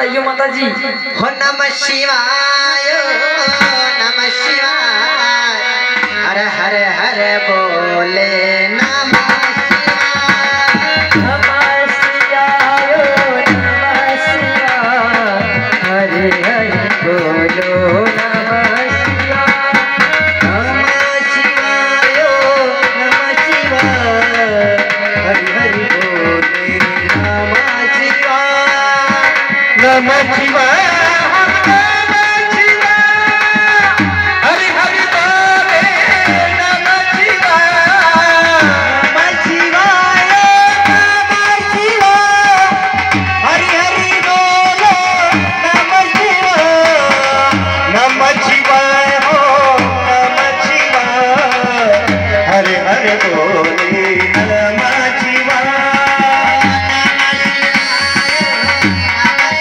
बताइयो माता जी। हो नमः शिवाय नमः शिवाय हर हर हर बोले नमः शिवाय नमः शिवाय नमः शिवाय हरे हरे बोलो नमः शिवाय नमः शिवाय नमः शिवाय हरि हरि बोले नमः शिवाय नमः शिवाय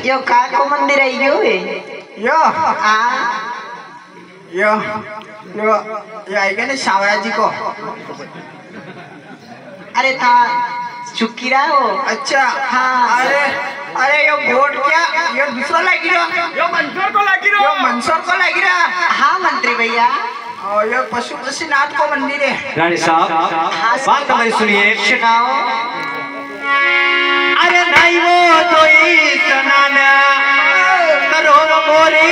यो का को मंदिर है यो आएगा ना सावरा जी को। अरे था चुकीरा हो। अच्छा हाँ। अरे यो गोट क्या यो दूसरा लगी रहा यो मंसूर को लगी रहा। हाँ मंत्री भैया और यो पशुपतिनाथ को मंदिर है। रानी साहब बात हमारी सुनिए। सुनाओ। अरे नहीं वो तो इतना करो मोरी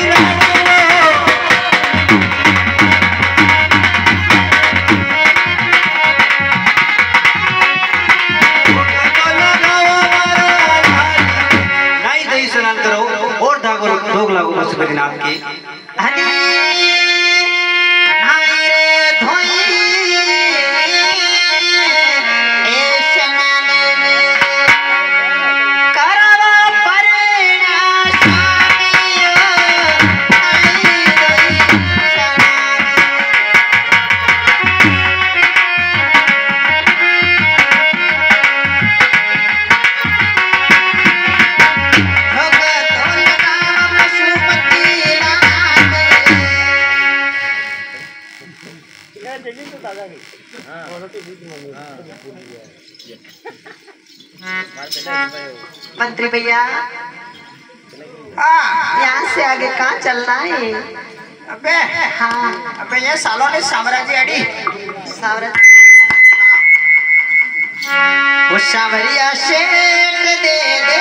लागू पशुपतिनाथ की मंत्री भैया यहाँ से आगे कहाँ चलना है? अबे हाँ अबे ये सालों ने साम्राज्य अड़ी वो सावरिया शेठ दे दे